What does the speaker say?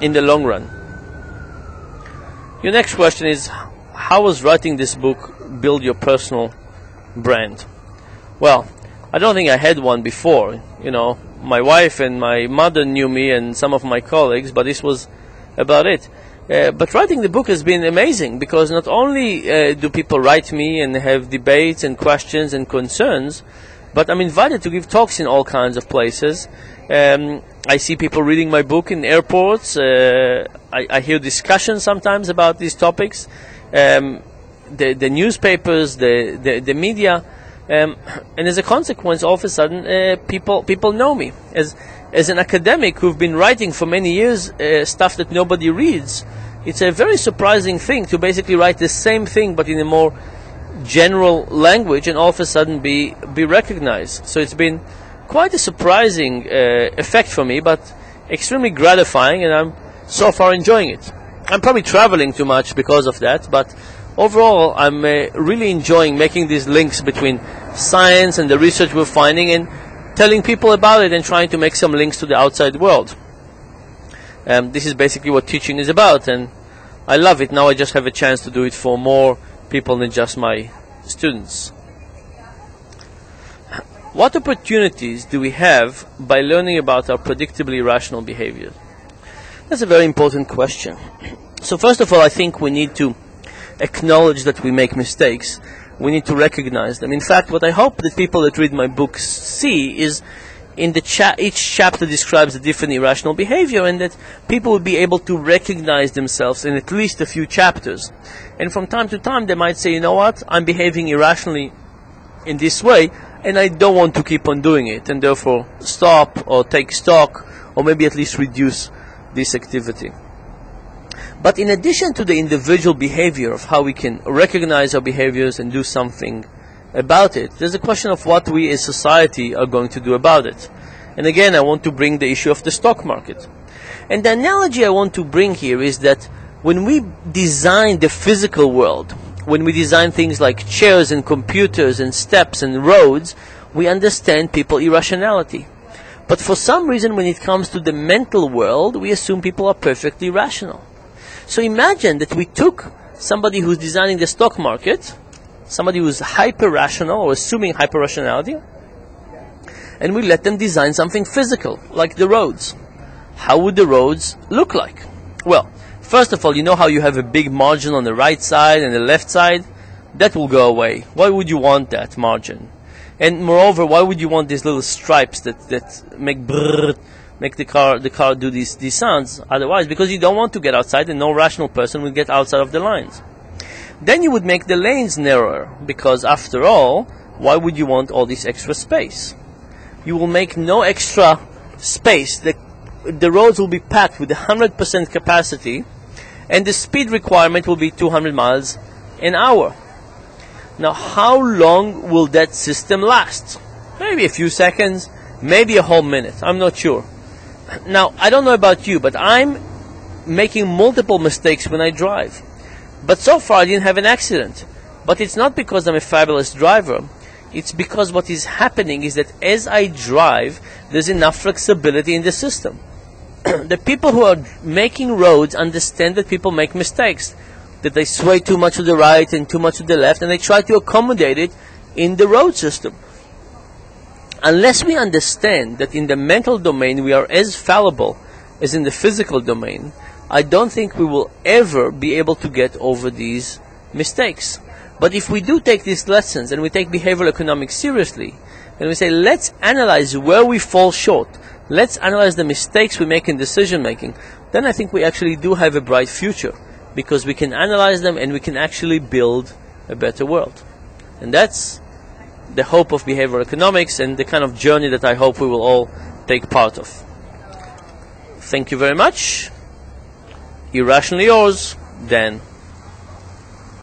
in the long run. Your next question is, how was writing this book build your personal brand? Well, I don't think I had one before. You know, my wife and my mother knew me and some of my colleagues, but this was about it. But writing the book has been amazing, because not only do people write me and have debates and questions and concerns, but I'm invited to give talks in all kinds of places. I see people reading my book in airports. I hear discussions sometimes about these topics. The newspapers, the media, and as a consequence, all of a sudden, people know me as an academic who've been writing for many years stuff that nobody reads. It's a very surprising thing to basically write the same thing but in a more general language and all of a sudden be recognized. So it's been quite a surprising effect for me, but extremely gratifying, and I'm so far enjoying it. I'm probably traveling too much because of that, but overall I'm really enjoying making these links between science and the research we're finding and telling people about it and trying to make some links to the outside world. This is basically what teaching is about, and I love it. Now I just have a chance to do it for more people than just my students. What opportunities do we have by learning about our predictably irrational behavior? That's a very important question. So first of all, I think we need to acknowledge that we make mistakes. We need to recognize them. In fact, what I hope that people that read my books see is in the each chapter describes a different irrational behavior, and that people will be able to recognize themselves in at least a few chapters. And from time to time they might say, you know what, I'm behaving irrationally in this way, and I don't want to keep on doing it, and therefore stop or take stock or maybe at least reduce this activity. But in addition to the individual behavior of how we can recognize our behaviors and do something about it, there's a question of what we as society are going to do about it. And again, I want to bring the issue of the stock market. And the analogy I want to bring here is that when we design the physical world, when we design things like chairs and computers and steps and roads, we understand people's irrationality. But for some reason, when it comes to the mental world, we assume people are perfectly rational. So imagine that we took somebody who's designing the stock market, somebody who's hyper-rational or assuming hyper-rationality, and we let them design something physical, like the roads. How would the roads look like? Well, first of all, you know how you have a big margin on the right side and the left side? That will go away. Why would you want that margin? And moreover, why would you want these little stripes that make brrrr, make the car do these sounds? Otherwise, because you don't want to get outside, and no rational person will get outside of the lines. Then you would make the lanes narrower, because after all, why would you want all this extra space? You will make no extra space. The roads will be packed with 100% capacity, and the speed requirement will be 200 miles an hour. Now, how long will that system last? Maybe a few seconds, maybe a whole minute. I'm not sure. Now, I don't know about you, but I'm making multiple mistakes when I drive. But so far I didn't have an accident. But it's not because I'm a fabulous driver. It's because what is happening is that as I drive, there's enough flexibility in the system. The people who are making roads understand that people make mistakes, that they sway too much to the right and too much to the left, and they try to accommodate it in the road system. Unless we understand that in the mental domain we are as fallible as in the physical domain, I don't think we will ever be able to get over these mistakes. But if we do take these lessons and we take behavioral economics seriously, and we say, let's analyze where we fall short, let's analyze the mistakes we make in decision making, then I think we actually do have a bright future, because we can analyze them and we can actually build a better world. And that's the hope of behavioral economics and the kind of journey that I hope we will all take part of. Thank you very much. Irrationally yours, Dan.